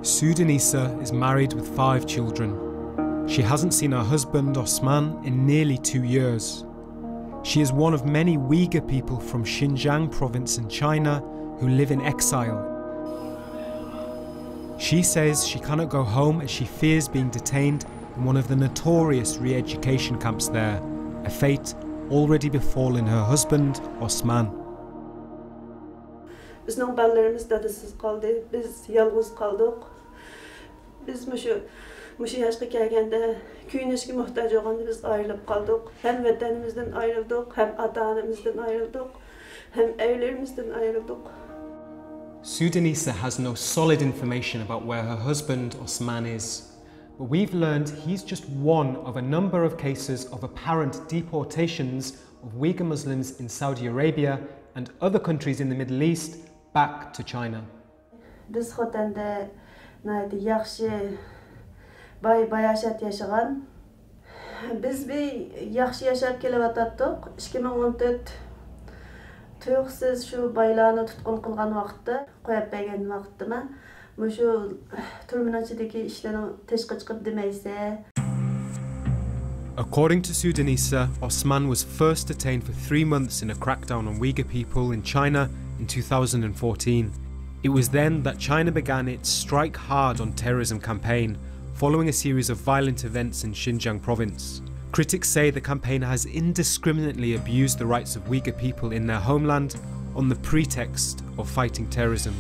Sudanisa is married with 5 children. She hasn't seen her husband Osman in nearly 2 years. She is one of many Uighur people from Xinjiang province in China who live in exile. She says she cannot go home as she fears being detained in one of the notorious re-education camps there, a fate already befallen her husband Osman. Bizning balalarimiz dadasiz qoldi, biz yolg'iz qoldik. Biz mushu yoshga kelganda kuyinishga muhtoj bo'lganda biz ayrilib qoldik. Ham vatanimizdan ayrildik, ham ota-onamizdan ayrildik, ham evlerimizdan ayrildik. Sudanisa has no solid information about where her husband Osman is, but we've learned he's just one of a number of cases of apparent deportations of Uyghur Muslims in Saudi Arabia and other countries in the Middle East back to China. Biz xotanda naydi yaxshi bayashat yaşagan. Biz bir yaxshi yaşap kelavatdik. 2014 tuyuqsiz shu baylarni tutqun qilgan vaqtda, qo'yib bergan vaqtda shu turminachidagi ishlarni tashqi chiqib demaysa. According to Sudanisa, Osman was first detained for 3 months in a crackdown on Uyghur people in China in 2014. It was then that China began its Strike Hard on Terrorism campaign, following a series of violent events in Xinjiang province. Critics say the campaign has indiscriminately abused the rights of Uyghur people in their homeland on the pretext of fighting terrorism.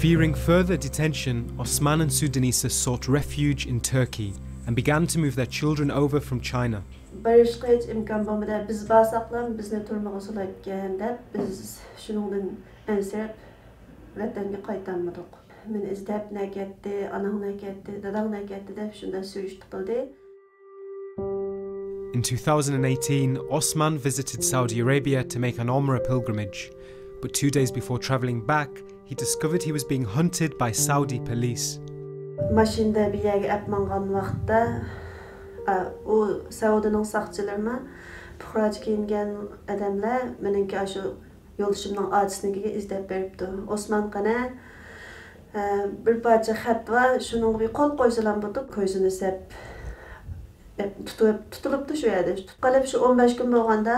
Fearing further detention, Osman and Sudanisa sought refuge in Turkey and began to move their children over from China. Barışqa hiç imkan bo'lmadi. Biz basaqlan bizni turmaga solayotgan deb biz shuningdan ansirab vatanga qaytanmadik. Meni izlab naketdi, anam naketdi, dadam naketdi deb shundan surishti qildi. In 2018, Osman visited Saudi Arabia to make an Umrah pilgrimage, but 2 days before travelling back, he discovered he was being hunted by Saudi police. Mashinda bir yerga apmangan vaqtda o Saudining saqchilarına puhraj kiyingan adamlar meningki shu yo'lishimning adresiniga izlab beribdi. Osman qana bir parcha xat va shuning bir qo'l qo'ysalam bo'ldi, ko'zini sep tutilibdi shu yerda. Tutqalib shu 15 kun bo'lganda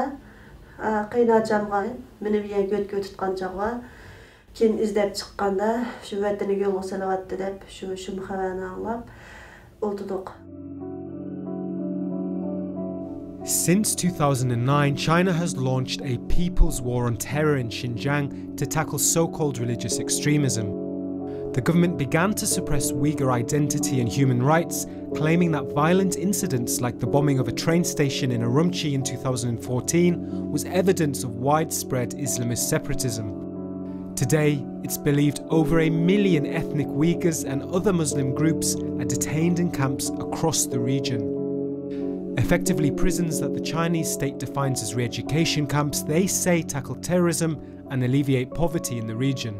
qiynachamga meni bir yerga o'tga tutgan chog'da keyin izlab chiqqanda shu vataniga yo'lga salyapti deb shu xabarni anglab o'ltirdik. Since 2009, China has launched a people's war on terror in Xinjiang to tackle so-called religious extremism. The government began to suppress Uyghur identity and human rights, claiming that violent incidents like the bombing of a train station in Urumqi in 2014 was evidence of widespread Islamist separatism. Today, it's believed over 1 million ethnic Uyghurs and other Muslim groups are detained in camps across the region. Effectively prisons that the Chinese state defines as re-education camps, they say tackle terrorism and alleviate poverty in the region.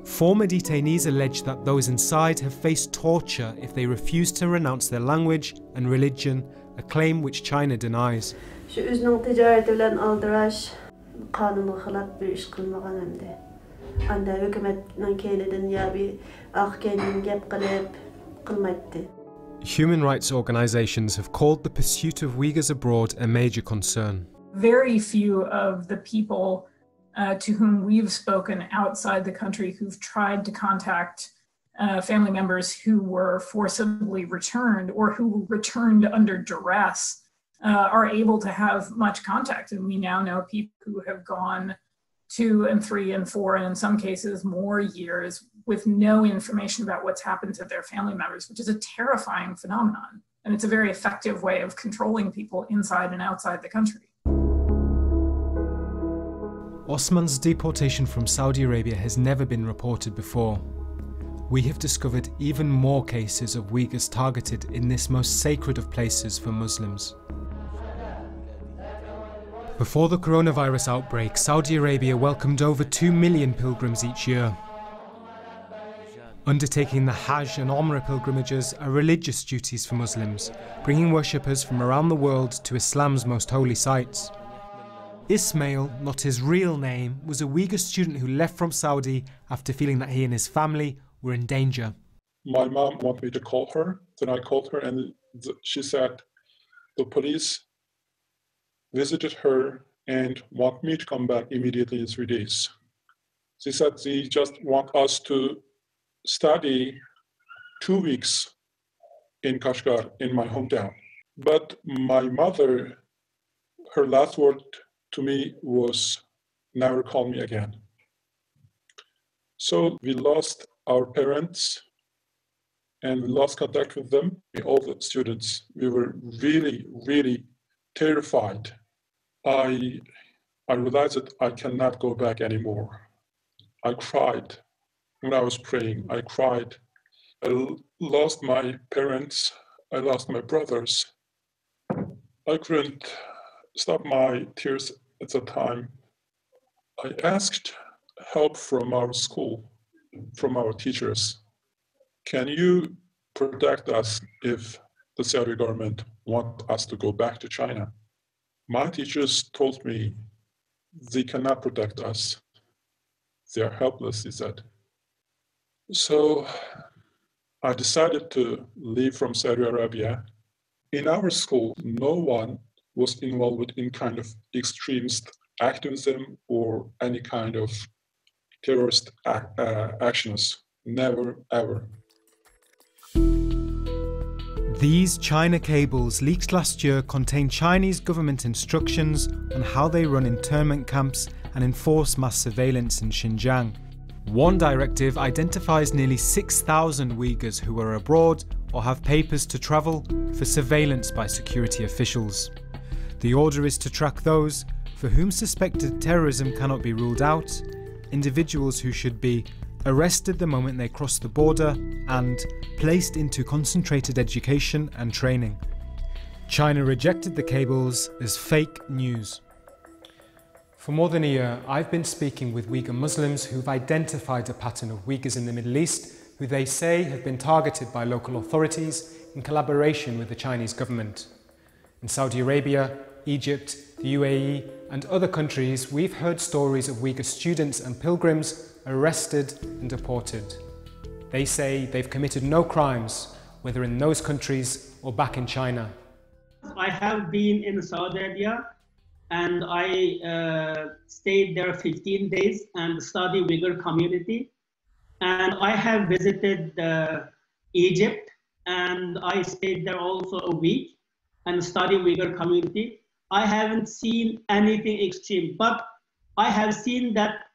Former detainees allege that those inside have faced torture if they refuse to renounce their language and religion, a claim which China denies. Human rights organisations have called the pursuit of Uyghurs abroad a major concern. Very few of the people to whom we've spoken outside the country who've tried to contact family members who were forcibly returned or who returned under duress are able to have much contact. And we now know people who have gone 2 and 3 and 4, and in some cases more years with no information about what's happened to their family members, which is a terrifying phenomenon. And it's a very effective way of controlling people inside and outside the country. Osman's deportation from Saudi Arabia has never been reported before. We have discovered even more cases of Uyghurs targeted in this most sacred of places for Muslims. Before the coronavirus outbreak, Saudi Arabia welcomed over 2 million pilgrims each year. Undertaking the Hajj and Umrah pilgrimages are religious duties for Muslims, bringing worshippers from around the world to Islam's most holy sites. Ismail, not his real name, was a Uyghur student who left from Saudi after feeling that he and his family were in danger. My mom wanted me to call her, then I called her and she said the police visited her and want me to come back immediately in 3 days. She said they just want us to study 2 weeks in Kashgar, in my hometown. But my mother, her last word to me was, never call me again. So we lost our parents and we lost contact with them, all the students. We were really, really terrified. I realized that I cannot go back anymore. I cried when I was praying. I cried. I lost my parents. I lost my brothers. I couldn't stop my tears at the time. I asked help from our school, from our teachers. Can you protect us if the Saudi government wants us to go back to China? My teachers told me they cannot protect us. They are helpless, he said. So I decided to leave from Saudi Arabia. In our school, no one was involved in kind of extremist activism or any kind of terrorist actions. Never, ever. These China cables leaked last year contain Chinese government instructions on how they run internment camps and enforce mass surveillance in Xinjiang. One directive identifies nearly 6,000 Uyghurs who are abroad or have papers to travel for surveillance by security officials. The order is to track those for whom suspected terrorism cannot be ruled out, individuals who should be arrested the moment they cross the border and placed into concentrated education and training. China rejected the cables as fake news. For more than a year, I've been speaking with Uyghur Muslims who've identified a pattern of Uyghurs in the Middle East who they say have been targeted by local authorities in collaboration with the Chinese government. In Saudi Arabia, Egypt, the UAE and other countries, we've heard stories of Uyghur students and pilgrims arrested and deported. They say they've committed no crimes, whether in those countries or back in China. I have been in Saudi Arabia and I stayed there 15 days and studied Uyghur community. And I have visited Egypt and I stayed there also a week and studied Uyghur community. I haven't seen anything extreme, but I have seen that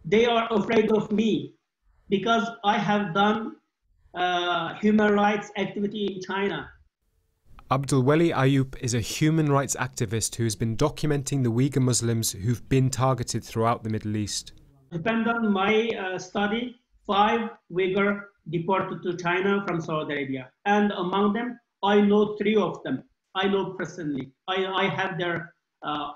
they are afraid of me because I have done human rights activity in China. Abdul Wali Ayub is a human rights activist who has been documenting the Uyghur Muslims who've been targeted throughout the Middle East. Depend on my study, 5 Uyghur deported to China from Saudi Arabia. And among them, I know 3 of them. I know personally. I have their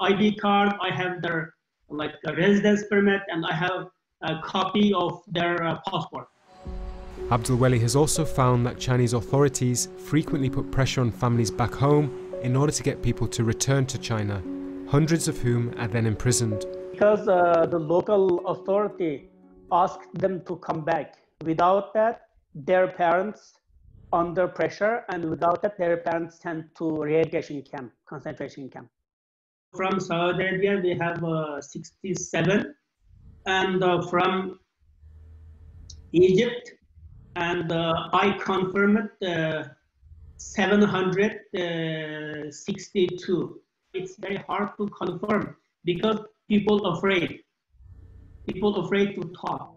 ID card, I have their a residence permit, and I have a copy of their passport. Abdul Wali has also found that Chinese authorities frequently put pressure on families back home in order to get people to return to China, hundreds of whom are then imprisoned. Because the local authority asked them to come back. Without that, their parents under pressure, and without that, their parents sent to re-education camp, concentration camp. From Saudi Arabia, we have 67, and from Egypt, and I confirmed 762. It's very hard to confirm because people afraid to talk.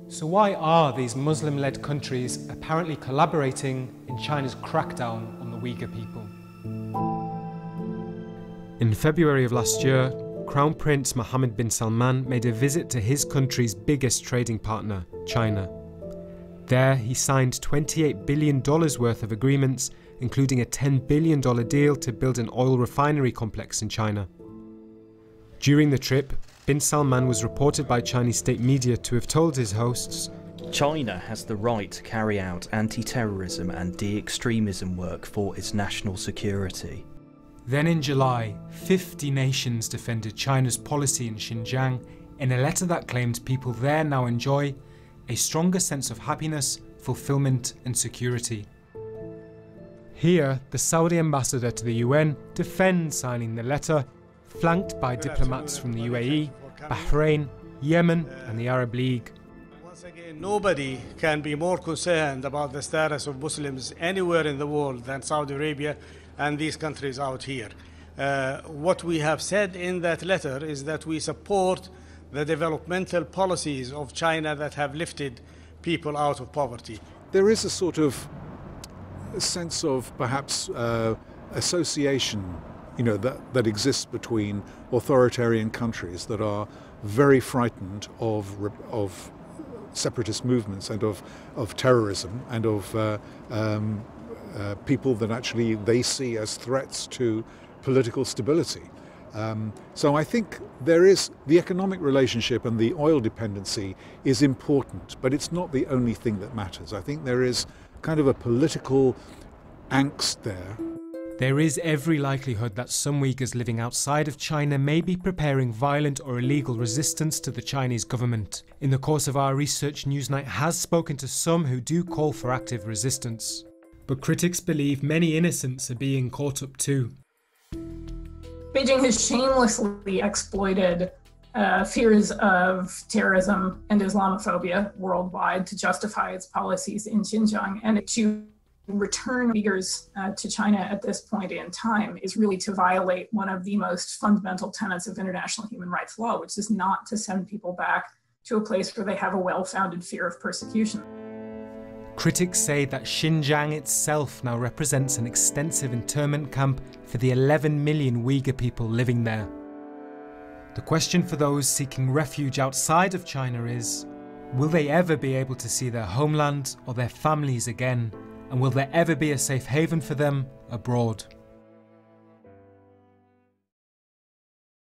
So why are these Muslim-led countries apparently collaborating in China's crackdown on the Uyghur people? In February of last year, Crown Prince Mohammed bin Salman made a visit to his country's biggest trading partner, China. There, he signed $28 billion worth of agreements, including a $10 billion deal to build an oil refinery complex in China. During the trip, bin Salman was reported by Chinese state media to have told his hosts, China has the right to carry out anti-terrorism and de-extremism work for its national security. Then in July, 50 nations defended China's policy in Xinjiang in a letter that claimed people there now enjoy a stronger sense of happiness, fulfillment and security. Here, the Saudi ambassador to the UN defends signing the letter, flanked by diplomats from the UAE, Bahrain, Yemen and the Arab League. Once again, nobody can be more concerned about the status of Muslims anywhere in the world than Saudi Arabia and these countries out here. What we have said in that letter is that we support the developmental policies of China that have lifted people out of poverty. There is a sort of sense of perhaps association, that exists between authoritarian countries that are very frightened of separatist movements and of terrorism and of people that actually they see as threats to political stability. So I think there is the economic relationship and the oil dependency is important, but it's not the only thing that matters. I think there is kind of a political angst there. There is every likelihood that some Uyghurs living outside of China may be preparing violent or illegal resistance to the Chinese government. In the course of our research, Newsnight has spoken to some who do call for active resistance. But critics believe many innocents are being caught up too. Beijing has shamelessly exploited fears of terrorism and Islamophobia worldwide to justify its policies in Xinjiang, and to return Uyghurs to China at this point in time is really to violate one of the most fundamental tenets of international human rights law, which is not to send people back to a place where they have a well-founded fear of persecution. Critics say that Xinjiang itself now represents an extensive internment camp for the 11 million Uyghur people living there. The question for those seeking refuge outside of China is, will they ever be able to see their homeland or their families again? And will there ever be a safe haven for them abroad?